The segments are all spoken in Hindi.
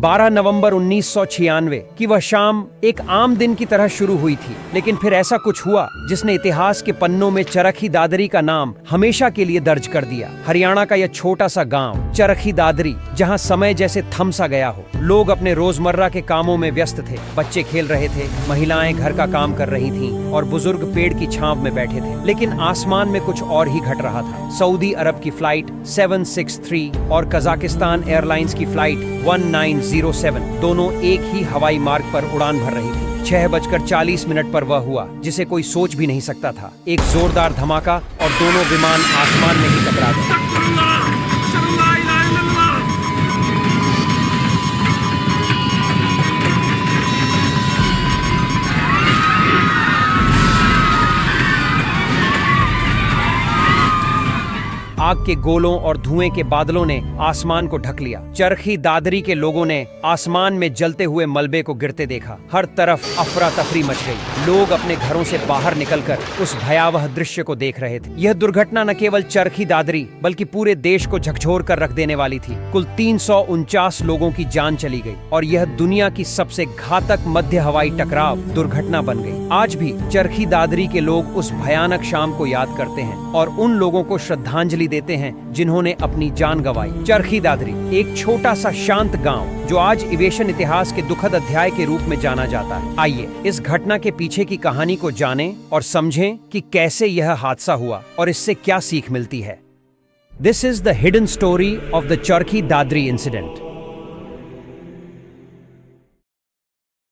12 नवंबर 1996 की वह शाम एक आम दिन की तरह शुरू हुई थी, लेकिन फिर ऐसा कुछ हुआ जिसने इतिहास के पन्नों में चरखी दादरी का नाम हमेशा के लिए दर्ज कर दिया। हरियाणा का यह छोटा सा गांव चरखी दादरी, जहां समय जैसे थम सा गया हो। लोग अपने रोजमर्रा के कामों में व्यस्त थे, बच्चे खेल रहे थे, महिलाएं घर का काम कर रही थीं और बुजुर्ग पेड़ की छांव में बैठे थे। लेकिन आसमान में कुछ और ही घट रहा था। सऊदी अरब की फ्लाइट 763 और कजाकिस्तान एयरलाइंस की फ्लाइट 1907 दोनों एक ही हवाई मार्ग पर उड़ान भर रही थी। 6:40 पर वह हुआ जिसे कोई सोच भी नहीं सकता था। एक जोरदार धमाका और दोनों विमान आसमान में ही टकरा गए। आग के गोलों और धुएं के बादलों ने आसमान को ढक लिया। चरखी दादरी के लोगों ने आसमान में जलते हुए मलबे को गिरते देखा। हर तरफ अफरा तफरी मच गई। लोग अपने घरों से बाहर निकलकर उस भयावह दृश्य को देख रहे थे। यह दुर्घटना न केवल चरखी दादरी बल्कि पूरे देश को झकझोर कर रख देने वाली थी। कुल 349 लोगों की जान चली गई और यह दुनिया की सबसे घातक मध्य हवाई टकराव दुर्घटना बन गई। आज भी चरखी दादरी के लोग उस भयानक शाम को याद करते हैं और उन लोगों को श्रद्धांजलि देते हैं जिन्होंने अपनी जान गंवाई। चरखी दादरी एक छोटा सा शांत गांव जो आज एविएशन इतिहास के दुखद अध्याय के रूप में जाना जाता है। आइए इस घटना के पीछे की कहानी को जानें और समझें कि कैसे यह हादसा हुआ और इससे क्या सीख मिलती है। This is the hidden story of the Charkhi Dadri incident.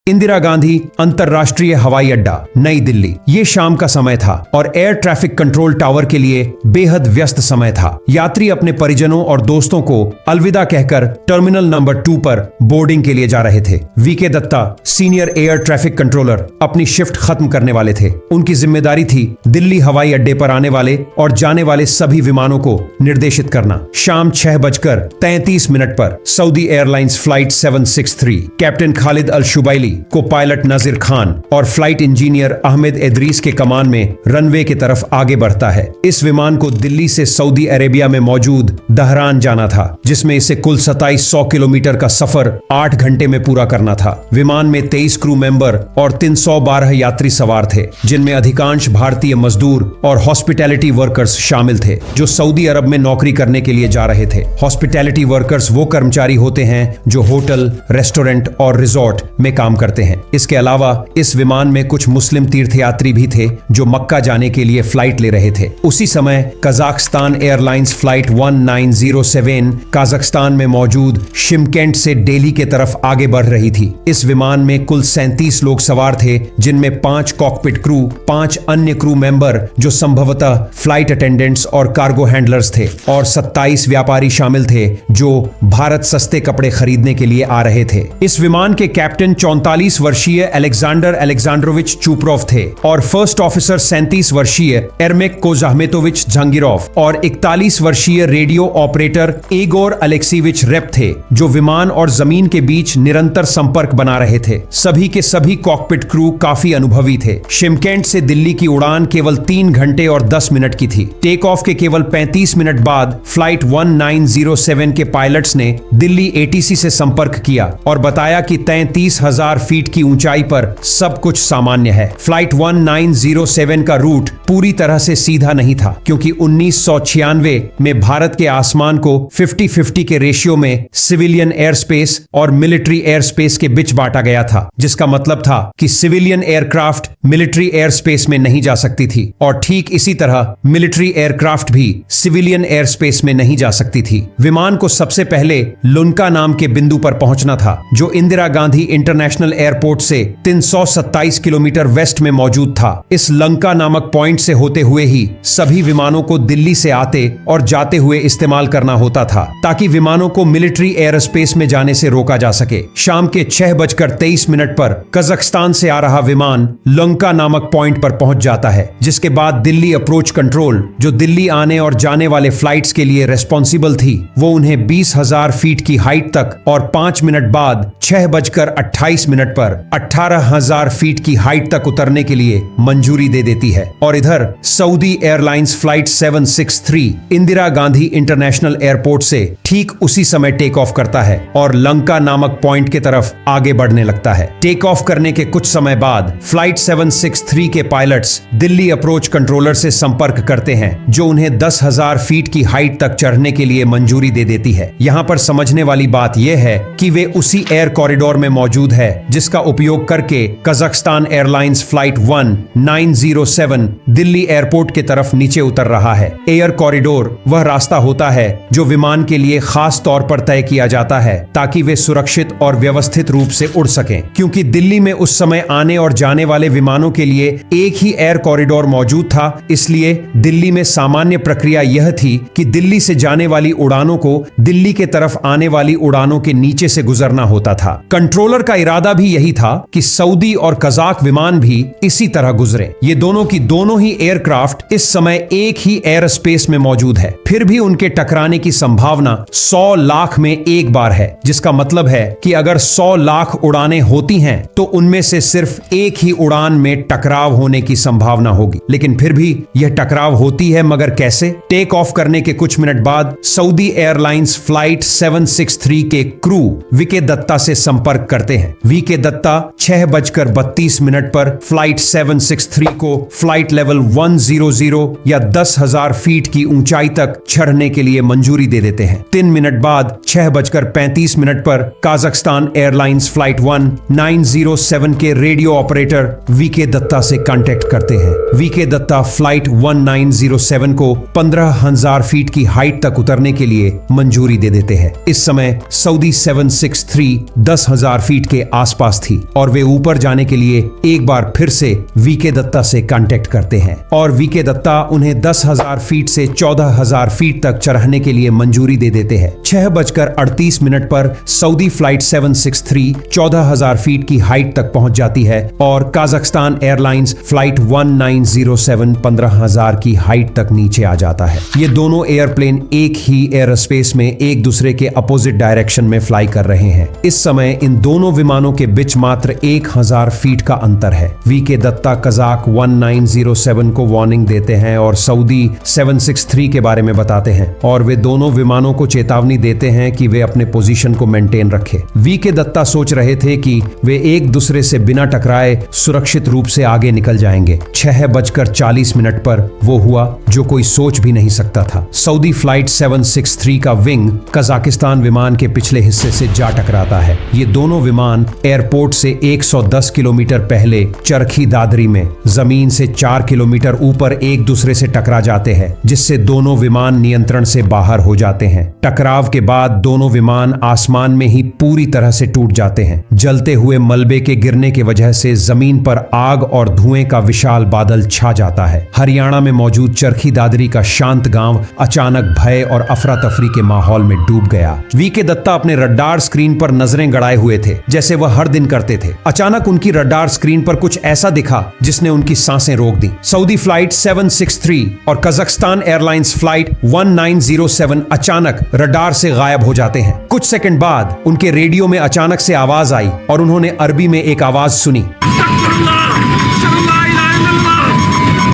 Indira Gandhi अंतर्राष्ट्रीय हवाई अड्डा, नई दिल्ली। ये शाम का समय था और एयर ट्रैफिक कंट्रोल टावर के लिए बेहद व्यस्त समय था। यात्री अपने परिजनों और दोस्तों को अलविदा कहकर टर्मिनल नंबर 2 पर बोर्डिंग के लिए जा रहे थे। VK Dutta, senior air traffic controller, अपनी शिफ्ट खत्म करने वाले थे। उनकी जिम्मेदारी थी दिल्ली हवाई अड्डे पर आने वाले और जाने वाले सभी विमानों को निर्देशित करना। शाम 6:33 पर Saudi Airlines flight 763 captain Khalid Al Shubaili, copilot नजीर खान और फ्लाइट इंजीनियर अहमद इदरीस के कमान में रनवे की तरफ आगे बढ़ता है। इस विमान को दिल्ली से सऊदी अरेबिया में मौजूद दहरान जाना था, जिसमें इसे कुल 2700 किलोमीटर का सफर 8 घंटे में पूरा करना था। विमान में 23 क्रू मेंबर और 312 यात्री सवार थे, जिनमें अधिकांश भारतीय मजदूर और हॉस्पिटैलिटी वर्कर्स शामिल थे जो सऊदी अरब में नौकरी करने के लिए जा रहे थे। हॉस्पिटैलिटी वर्कर्स वो कर्मचारी होते हैं जो होटल, रेस्टोरेंट और रिजॉर्ट में काम करते हैं। इसके अलावा इस विमान में कुछ मुस्लिम तीर्थयात्री भी थे जो मक्का जाने के लिए फ्लाइट ले रहे थे। उसी समय कजाकिस्तान एयरलाइंस फ्लाइट 1907 कजाकिस्तान में मौजूद शिमकेंट से दिल्ली के तरफ आगे बढ़ रही थी। इस विमान में कुल 37 लोग सवार थे, जिनमें 5 कॉकपिट क्रू, 5 अन्य क्रू मेंबर जो संभवतः फ्लाइट अटेंडेंट्स और कार्गो हैंडलर्स थे, और 27 व्यापारी शामिल थे जो भारत सस्ते कपड़े खरीदने के लिए आ रहे थे। इस विमान के कैप्टन 44 वर्षीय अलेक्जेंडर अलेक्जेंड्रोविच चुपरोव थे और फर्स्ट ऑफिसर 37 वर्षीय एरमेक कोजाहमेतोविच जंगिरोव और 41 वर्षीय रेडियो ऑपरेटर एगोर अलेक्सीविच रेप थे, जो विमान और जमीन के बीच निरंतर संपर्क बना रहे थे। सभी के सभी कॉकपिट क्रू काफी अनुभवी थे। शिमकेंट से दिल्ली की उड़ान केवल 3 घंटे और 10 मिनट की थी। टेक ऑफ के केवल 35 मिनट बाद फ्लाइट 1907 के पायलट्स ने दिल्ली एटीसी से संपर्क किया और बताया कि 33,000 फीट की ऊंचाई पर सब कुछ सामान्य है। फ्लाइट 1907 का रूट पूरी तरह से सीधा नहीं था, क्योंकि 1996 में भारत के आसमान को 50-50 के रेशियो में सिविलियन एयर स्पेस और मिलिट्री एयर स्पेस के बीच बांटा गया था, जिसका मतलब था कि civilian aircraft military air space में नहीं जा सकती थी और ठीक इसी तरह मिलिट्री एयरक्राफ्ट भी सिविलियन एयर स्पेस में नहीं जा सकती थी। विमान को सबसे पहले लुनका नाम के बिंदु पर पहुंचना था, जो इंदिरा गांधी इंटरनेशनल एयरपोर्ट से 327 किलोमीटर वेस्ट में मौजूद था। इस लंका नामक पॉइंट से होते हुए ही सभी विमानों को दिल्ली से आते और जाते हुए इस्तेमाल करना होता था, ताकि विमानों को मिलिट्री एयर स्पेस में जाने से रोका जा सके। शाम के 6:23 पर कजाकिस्तान से आ रहा विमान लंका नामक पॉइंट पर पहुंच जाता है, जिसके बाद दिल्ली अप्रोच कंट्रोल, जो दिल्ली आने और जाने वाले फ्लाइट्स के लिए रेस्पॉन्सिबल थी, वो उन्हें 20,000 फीट की हाइट तक और 5 मिनट बाद 6:28 मिनट पर 18,000 फीट की हाइट तक उतरने के लिए मंजूरी दे देती है। और इधर Saudi Airlines flight 763 Indira Gandhi international airport से ठीक उसी समय टेक ऑफ करता है और लंका नामक पॉइंट की तरफ आगे बढ़ने लगता है। टेक ऑफ करने के कुछ समय बाद फ्लाइट 763 के पायलट्स दिल्ली अप्रोच कंट्रोलर से संपर्क करते हैं, जो उन्हें 10,000 फीट की हाइट तक चढ़ने के लिए मंजूरी दे देती है। यहाँ पर समझने वाली बात यह है कि वे उसी एयर कॉरिडोर में मौजूद है जिसका उपयोग करके Kazakhstan airlines flight 1907 Delhi airport की तरफ नीचे उतर रहा है। एयर कॉरिडोर वह रास्ता होता है जो विमान के लिए खास तौर पर तय किया जाता है ताकि वे सुरक्षित और व्यवस्थित रूप से उड़ सकें। क्योंकि दिल्ली में उस समय आने और जाने वाले विमानों के लिए एक ही एयर कॉरिडोर मौजूद था, इसलिए दिल्ली में सामान्य प्रक्रिया यह थी कि दिल्ली से जाने वाली उड़ानों को दिल्ली के तरफ आने वाली उड़ानों के नीचे से गुजरना होता था। कंट्रोलर का इरादा भी यही था कि सऊदी और कजाक विमान भी इसी तरह गुजरे। ये दोनों की दोनों ही एयरक्राफ्ट इस समय एक ही एयर स्पेस में मौजूद है, फिर भी उनके टकराने की संभावना 100 लाख में एक बार है, जिसका मतलब है कि अगर 100 लाख उड़ानें होती हैं तो उनमें से सिर्फ एक ही उड़ान में टकराव होने की संभावना होगी। लेकिन फिर भी यह टकराव होती है, मगर कैसे? टेक ऑफ करने के कुछ मिनट बाद सऊदी एयरलाइंस फ्लाइट 763 के क्रू वीके दत्ता से संपर्क करते हैं। वीके दत्ता 6:32 पर फ्लाइट 763 को फ्लाइट लेवल 100 या 10,000 फीट की ऊंचाई तक चढ़ने के लिए मंजूरी दे देते हैं। 3 मिनट बाद 6:35 पर काजाकिस्तान एयरलाइंस फ्लाइट 1907 के रेडियो ऑपरेटर वीके दत्ता से कांटेक्ट करते हैं। वीके दत्ता फ्लाइट 1907 को 15,000 फीट की हाइट तक उतरने के लिए मंजूरी दे देते हैं। इस समय सऊदी 763 10,000 फीट के आसपास थी और वे ऊपर जाने के लिए एक बार फिर से वीके दत्ता से कांटेक्ट करते हैं और वीके दत्ता उन्हें 10,000 फीट से 14,000 फीट तक चढ़ने के लिए मंजूरी दे देते हैं। 6:38 पर सऊदी फ्लाइट 763 14,000 फीट की हाइट तक पहुंच जाती है और काजाकिस्तान एयरलाइंस फ्लाइट 1907 15,000 की हाइट तक नीचे आ जाता है। ये दोनों एयरप्लेन एक ही एयर स्पेस में एक दूसरे के अपोजिट डायरेक्शन में फ्लाई कर रहे हैं। इस समय इन दोनों विमानों के बीच मात्र 1,000 फीट का अंतर है। वीके दत्ता कजाक 1907 को वार्निंग देते हैं और सऊदी 763 के बारे में बताते हैं और वे दोनों विमानों को चेतावनी देते हैं कि वे अपने पोजीशन को मेंटेन रखें। वीके दत्ता सोच रहे थे कि वे एक दूसरे से बिना टकराए सुरक्षित रूप से आगे निकल जाएंगे। 6:40 पर वो हुआ जो कोई सोच भी नहीं सकता था। सऊदी फ्लाइट 763 का विंग कजाकिस्तान विमान के पिछले हिस्से से जा टकराता है। ये दोनों विमान एयरपोर्ट से 110 किलोमीटर पहले चरखी दादरी में जमीन से 4 किलोमीटर ऊपर एक दूसरे से टकरा जाते हैं, जिससे दोनों विमान नियंत्रण से बाहर हो जाते हैं। टकराव के बाद दोनों विमान आसमान में ही पूरी तरह से टूट जाते हैं। जलते हुए मलबे के गिरने की वजह से जमीन पर आग और धुएं का विशाल बादल छा जाता है। हरियाणा में मौजूद चरखी दादरी का शांत गांव अचानक भय और अफरा तफरी के माहौल में डूब गया। वीके दत्ता अपने रडार स्क्रीन पर नजरें गड़ाए हुए थे, जैसे वह हर दिन करते थे। अचानक उनकी रडार स्क्रीन पर कुछ ऐसा दिखा जिसने उनकी सांसें रोक दी। सऊदी फ्लाइट 763 और कजाकिस्तान एयरलाइंस फ्लाइट 1907 अचानक रडार से गायब हो जाते हैं। कुछ सेकंड बाद उनके रेडियो में अचानक से आवाज आई और उन्होंने अरबी में एक आवाज सुनी,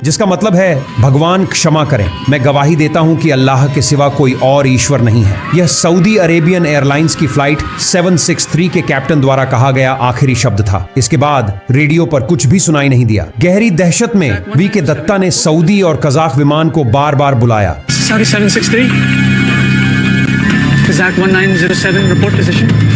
जिसका मतलब है भगवान क्षमा करें, मैं गवाही देता हूं कि अल्लाह के सिवा कोई और ईश्वर नहीं है। यह सऊदी अरेबियन एयरलाइंस की फ्लाइट 763 के कैप्टन द्वारा कहा गया आखिरी शब्द था। इसके बाद रेडियो पर कुछ भी सुनाई नहीं दिया। गहरी दहशत में वीके दत्ता ने सऊदी और कजाक विमान को बार बार बुलाया। 763 Kazakh 1907 report position।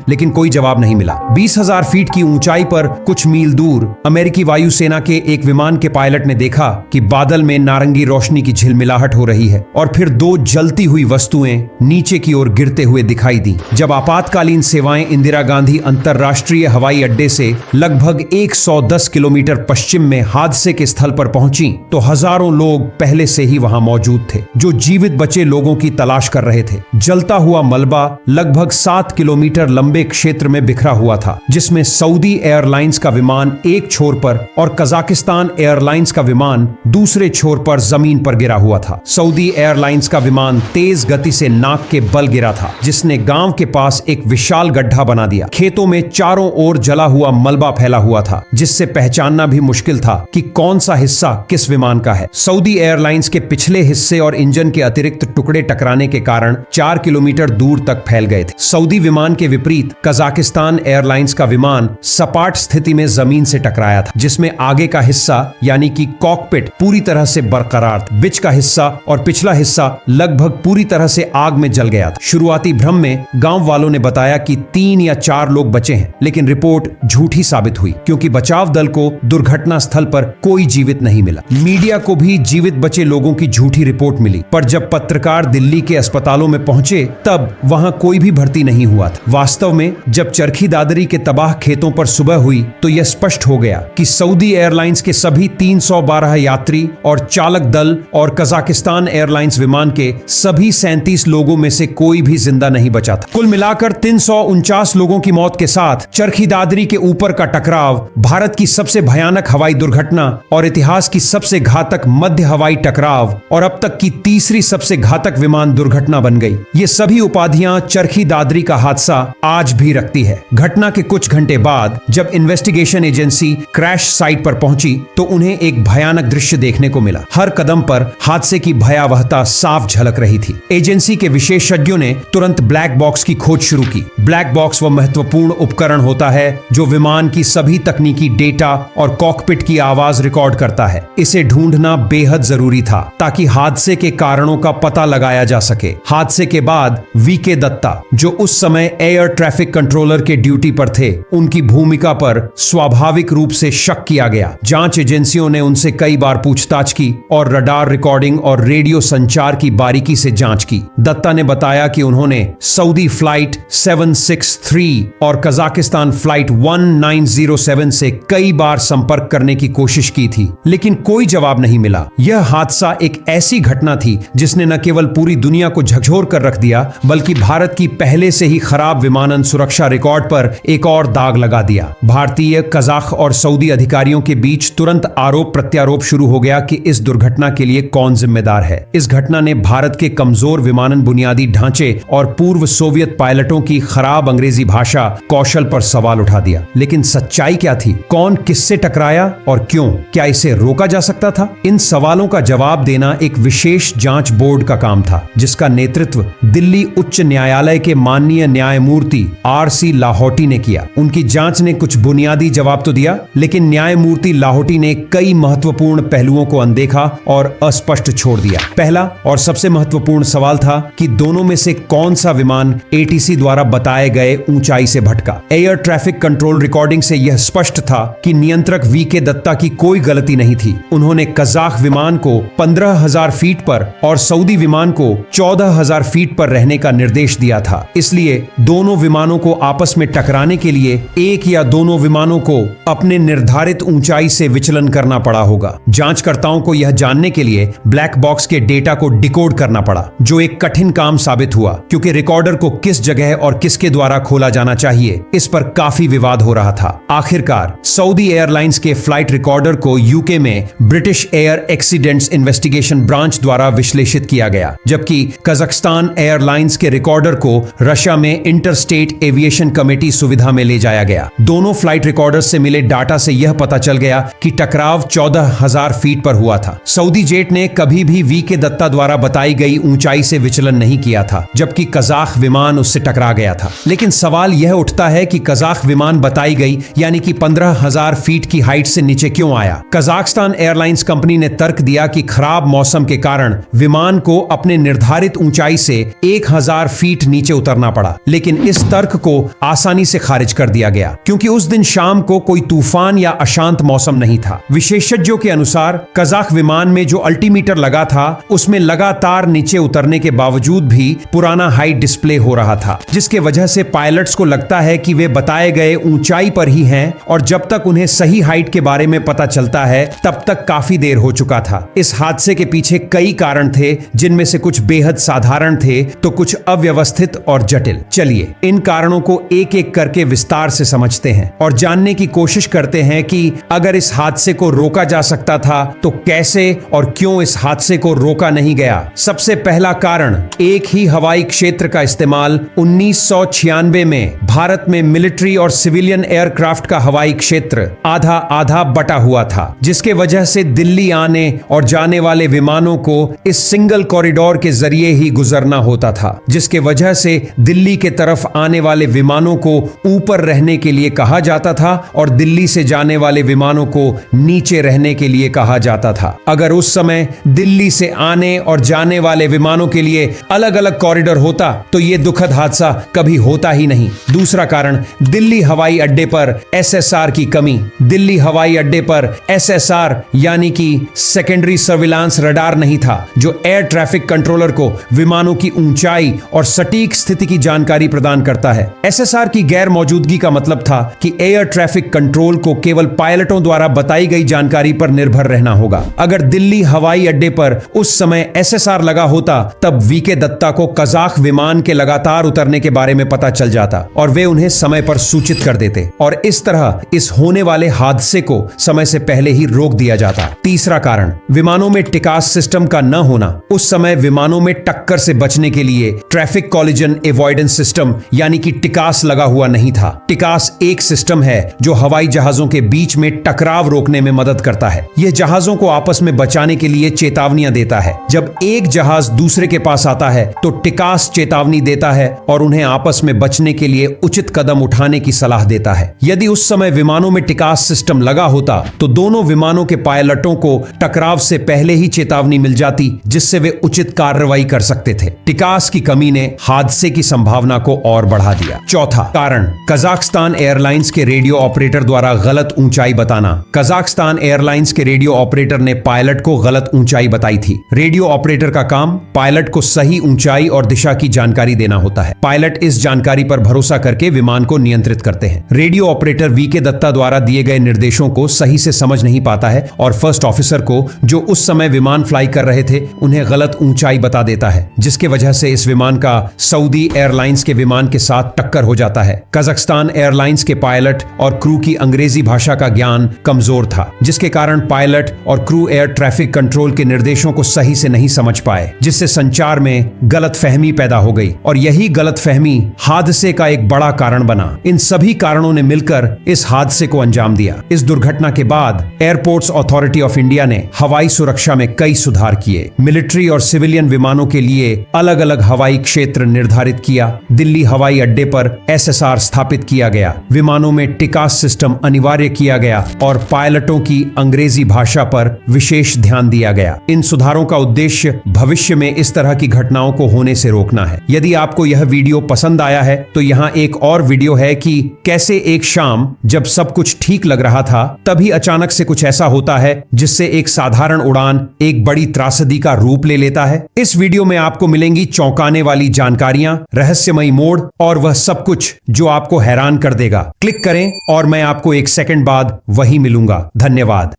लेकिन कोई जवाब नहीं मिला। 20,000 फीट की ऊंचाई पर कुछ मील दूर अमेरिकी वायुसेना के एक विमान के पायलट ने देखा कि बादल में नारंगी रोशनी की झिलमिलाहट हो रही है और फिर 2 जलती हुई वस्तुएं नीचे की ओर गिरते हुए दिखाई दी। जब आपातकालीन सेवाएं इंदिरा गांधी अंतर्राष्ट्रीय हवाई अड्डे से लगभग 110 किलोमीटर पश्चिम में हादसे के स्थल पर पहुंची तो हजारों लोग पहले से ही वहां मौजूद थे, जो जीवित बचे लोगों की तलाश कर रहे थे। जलता हुआ मलबा लगभग 7 किलोमीटर लंबे लंबे क्षेत्र में बिखरा हुआ था, जिसमें सऊदी एयरलाइंस का विमान एक छोर पर और कजाकिस्तान एयरलाइंस का विमान दूसरे छोर पर जमीन पर गिरा हुआ था। सऊदी एयरलाइंस का विमान तेज गति से नाक के बल गिरा था, जिसने गांव के पास एक विशाल गड्ढा बना दिया। खेतों में चारों ओर जला हुआ मलबा फैला हुआ था, जिससे पहचानना भी मुश्किल था कि कौन सा हिस्सा किस विमान का है। सऊदी एयरलाइंस के पिछले हिस्से और इंजन के अतिरिक्त टुकड़े टकराने के कारण 4 किलोमीटर दूर तक फैल गए थे। सऊदी विमान के विपरीत कजाकिस्तान एयरलाइंस का विमान सपाट स्थिति में जमीन से टकराया था, जिसमें आगे का हिस्सा यानी कि कॉकपिट पूरी तरह से बरकरार था। बीच का हिस्सा और पिछला हिस्सा लगभग पूरी तरह से आग में जल गया था। शुरुआती भ्रम में गांव वालों ने बताया कि 3 या 4 लोग बचे हैं, लेकिन रिपोर्ट झूठी साबित हुई, क्योंकि बचाव दल को दुर्घटना स्थल पर कोई जीवित नहीं मिला। मीडिया को भी जीवित बचे लोगों की झूठी रिपोर्ट मिली, पर जब पत्रकार दिल्ली के अस्पतालों में पहुंचे तब वहां कोई भी भर्ती नहीं हुआ था। वास्तव में जब चरखी दादरी के तबाह खेतों पर सुबह हुई तो यह स्पष्ट हो गया कि सऊदी एयरलाइंस के सभी 312 यात्री और चालक दल और कजाकिस्तान एयरलाइंस विमान के सभी 37 लोगों में से कोई भी जिंदा नहीं बचा था। कुल मिलाकर 349 लोगों की मौत के साथ चरखी दादरी के ऊपर का टकराव भारत की सबसे भयानक हवाई दुर्घटना और इतिहास की सबसे घातक मध्य हवाई टकराव और अब तक की तीसरी सबसे घातक विमान दुर्घटना बन गई। ये सभी उपाधियां चरखी दादरी का हादसा आज भी रखती है। घटना के कुछ घंटे बाद जब इन्वेस्टिगेशन एजेंसी क्रैश साइट पर पहुंची तो उन्हें एक भयानक दृश्य देखने को मिला। हर कदम पर हादसे की भयावहता साफ झलक रही थी। एजेंसी के विशेषज्ञों ने तुरंत ब्लैक बॉक्स की खोज शुरू की। ब्लैक बॉक्स वह महत्वपूर्ण उपकरण होता है जो विमान की सभी तकनीकी डेटा और कॉकपिट की आवाज रिकॉर्ड करता है। इसे ढूंढना बेहद जरूरी था ताकि हादसे के कारणों का पता लगाया जा सके। हादसे के बाद वीके दत्ता, जो उस समय एयर ट्रैफिक कंट्रोलर के ड्यूटी पर थे, उनकी भूमिका पर स्वाभाविक रूप से शक किया गया। जांच एजेंसियों ने उनसे कई बार पूछताछ की और रडार रिकॉर्डिंग और रेडियो संचार की बारीकी से जांच की। दत्ता ने बताया कि उन्होंने सऊदी फ्लाइट 763 और कजाकिस्तान फ्लाइट 1907 से कई बार संपर्क करने की कोशिश की थी, लेकिन कोई जवाब नहीं मिला। यह हादसा एक ऐसी घटना थी जिसने न केवल पूरी दुनिया को झकझोर कर रख दिया, बल्कि भारत की पहले से ही खराब विमानन सुरक्षा रिकॉर्ड पर एक और दाग लगा दिया। भारतीय, कजाक और सऊदी अधिकारियों के बीच तुरंत आरोप प्रत्यारोप शुरू हो गया कि इस दुर्घटना के लिए कौन जिम्मेदार है। इस घटना ने भारत के कमजोर विमानन बुनियादी ढांचे और पूर्व सोवियत पायलटों की खराब अंग्रेजी भाषा कौशल पर सवाल उठा दिया। लेकिन सच्चाई क्या थी? कौन किससे टकराया और क्यों? क्या इसे रोका जा सकता था? इन सवालों का जवाब देना एक विशेष जांच बोर्ड का काम था, जिसका नेतृत्व दिल्ली उच्च न्यायालय के माननीय न्यायमूर्ति RC लाहौटी ने किया। उनकी जांच ने कुछ बुनियादी जवाब तो दिया, लेकिन न्यायमूर्ति लाहौटी ने कई महत्वपूर्ण पहलुओं को अनदेखा और अस्पष्ट छोड़ दिया। पहला और सबसे महत्वपूर्ण सवाल था कि दोनों में से कौन सा विमान ATC द्वारा बताए गए ऊंचाई से भटका। एयर ट्रैफिक कंट्रोल रिकॉर्डिंग से यह स्पष्ट था कि नियंत्रक वीके दत्ता की कोई गलती नहीं थी। उन्होंने कजाक विमान को 15,000 फीट पर और सऊदी विमान को 14,000 फीट पर रहने का निर्देश दिया था। इसलिए दोनों विमानों को आपस में टकराने के लिए एक या दोनों विमानों को अपने निर्धारित ऊंचाई से विचलन करना पड़ा होगा। जांचकर्ताओं को यह जानने के लिए ब्लैक बॉक्स के डेटा को डिकोड करना पड़ा, जो एक कठिन काम साबित हुआ, क्योंकि रिकॉर्डर को किस जगह और किसके द्वारा खोला जाना चाहिए, इस पर काफी विवाद हो रहा था। आखिरकार सऊदी एयरलाइंस के फ्लाइट रिकॉर्डर को यूके में British air accidents investigation branch द्वारा विश्लेषित किया गया, जबकि कजाकिस्तान एयरलाइंस के रिकॉर्डर को रशिया में इंटरस्टेट एविएशन कमेटी सुविधा में ले जाया गया। दोनों फ्लाइट रिकॉर्डर से मिले डाटा से यह पता चल गया कि टकराव 14,000 फीट पर हुआ था। सऊदी जेट ने कभी भी वीके दत्ता द्वारा बताई गई ऊंचाई से विचलन नहीं किया था, जबकि कजाक विमान उससे टकरा गया था। लेकिन सवाल यह उठता है कि कजाक विमान बताई गई यानी कि 15,000 फीट की हाइट से नीचे क्यों आया? कजाकिस्तान एयरलाइंस कंपनी ने तर्क दिया कि खराब मौसम के कारण विमान को अपने निर्धारित ऊंचाई से 1,000 फीट नीचे उतरना पड़ा। लेकिन इस तर्क को आसानी से खारिज कर दिया गया, क्योंकि उस दिन शाम को कोई तूफान या अशांत मौसम नहीं था। विशेषज्ञों के अनुसार कजाक विमान में जो अल्टीमीटर लगा था, उसमें लगातार नीचे उतरने के बावजूद भी पुराना हाइट डिस्प्ले हो रहा था, जिसके वजह से पायलट्स को लगता है कि वे बताए गए ऊंचाई पर ही हैं, और जब तक उन्हें सही हाइट के बारे में पता चलता है तब तक काफी देर हो चुका था। इस हादसे के पीछे कई कारण थे, जिनमें से कुछ बेहद साधारण थे तो कुछ अव्यवस्थित और जटिल। चलिए इन कारणों को एक एक करके विस्तार से समझते हैं और जानने की कोशिश करते हैं कि अगर इस हादसे को रोका जा सकता था तो कैसे और क्यों इस हादसे को रोका नहीं गया। सबसे पहला कारण, एक ही हवाई क्षेत्र का इस्तेमाल। 1996 में भारत में मिलिट्री और सिविलियन एयरक्राफ्ट का हवाई क्षेत्र आधा आधा बटा हुआ था, जिसके वजह से दिल्ली आने और जाने वाले विमानों को इस सिंगल कॉरिडोर के जरिए ही गुजरना होता था, जिसके वजह से दिल्ली के तरफ आने वाले विमानों को ऊपर रहने के लिए कहा जाता था और दिल्ली से जाने वाले विमानों को नीचे रहने के लिए कहा जाता था। अगर उस समय दिल्ली से आने और जाने वाले विमानों के लिए अलग अलग कॉरिडोर होता तो यह दुखद हादसा कभी होता ही नहीं। दूसरा कारण, दिल्ली हवाई अड्डे पर एसएसआर की कमी। दिल्ली हवाई अड्डे पर एसएसआर यानी कि सेकेंडरी सर्विलांस रडार नहीं था, जो एयर ट्रैफिक कंट्रोलर को विमानों की ऊंचाई और सटीक स्थिति की जानकारी प्रदान करता है। एसएसआर की गैर मौजूदगी का मतलब था कि एयर ट्रैफिक कंट्रोल को केवल पायलटों द्वारा बताई गई जानकारी पर निर्भर रहना होगा। अगर दिल्ली हवाई अड्डे पर उस समय एसएसआर लगा होता तब वीके दत्ता को कजाक विमान के लगातार उतरने के बारे में पता चल जाता और वे उन्हें समय पर सूचित कर देते और इस तरह इस होने वाले हादसे को समय से पहले ही रोक दिया जाता। तीसरा कारण, विमानों में टिकास सिस्टम का न होना। उस समय विमानों में टक्कर से बचने के लिए ट्रैफिक कॉलिजन एवॉइडेंस सिस्टम यानी कि टिकास लगा हुआ नहीं था। टिकास एक सिस्टम है जो हवाई जहाजों के बीच में टकराव रोकने में मदद करता है। यह जहाजों को आपस में बचाने के लिए चेतावनियां देता है। जब एक जहाज दूसरे के पास आता है तो टिकास चेतावनी देता है और उन्हें आपस में बचने के लिए उचित कदम उठाने की सलाह देता है। यदि उस समय विमानों में टिकास सिस्टम लगा होता तो दोनों विमानों के पायलटों को टकराव से पहले ही चेतावनी मिल जाती, जिससे वे उचित कार्रवाई कर सकते थे। टिकास की कमी ने हादसे की संभावना को और बढ़ा दिया। चौथा कारण, कजाकिस्तान एयरलाइंस के रेडियो ऑपरेटर द्वारा गलत ऊंचाई बताना। कजाकिस्तान एयरलाइंस के रेडियो ऑपरेटर ने पायलट को गलत ऊंचाई बताई थी। रेडियो ऑपरेटर का काम पायलट को सही ऊंचाई और दिशा की जानकारी देना होता है। पायलट इस जानकारी पर भरोसा करके विमान को नियंत्रित करते हैं। रेडियो ऑपरेटर वीके दत्ता द्वारा दिए गए निर्देशों को सही से समझ नहीं पाता है और फर्स्ट ऑफिसर को, जो उस समय विमान फ्लाई कर रहे थे, उन्हें गलत ऊंचाई बता देता है, जिसके वजह से इस विमान का सऊदी एयरलाइंस के विमान के साथ टक्कर हो जाता है। कजाकिस्तान एयरलाइंस के पायलट और क्रू की अंग्रेजी भाषा का ज्ञान कमजोर था, जिसके कारण पायलट और क्रू एयर ट्रैफिक कंट्रोल के निर्देशों को सही से नहीं समझ पाए, जिससे संचार में गलतफहमी पैदा हो गई और यही गलतफहमी हादसे का एक बड़ा कारण बना। इन सभी कारणों ने मिलकर इस हादसे को अंजाम दिया। इस दुर्घटना के बाद एयरपोर्ट्स अथॉरिटी ऑफ इंडिया ने हवाई सुरक्षा में कई सुधार किए। मिलिट्री और सिविलियन विमानों के लिए अलग अलग हवाई क्षेत्र निर्धारित किया। दिल्ली हवाई अड्डे पर एसएसआर स्थापित किया गया। विमानों में टिकास सिस्टम अनिवार्य किया गया और पायलटों की अंग्रेजी भाषा पर विशेष ध्यान दिया गया। इन सुधारों का उद्देश्य भविष्य में इस तरह की घटनाओं को होने से रोकना है। यदि आपको यह वीडियो पसंद आया है तो यहाँ एक और वीडियो है कि कैसे एक शाम जब सब कुछ ठीक लग रहा था तभी अचानक से कुछ ऐसा होता है जिससे एक साधारण उड़ान एक बड़ी त्रासदी का रूप ले लेता है। इस वीडियो में आपको मिलेंगी चौंकाने वाली जानकारियां, रहस्यमयी मोड़ और वह सब कुछ जो आपको हैरान कर देगा। क्लिक करें और मैं आपको एक सेकंड बाद वहीं मिलूंगा। धन्यवाद।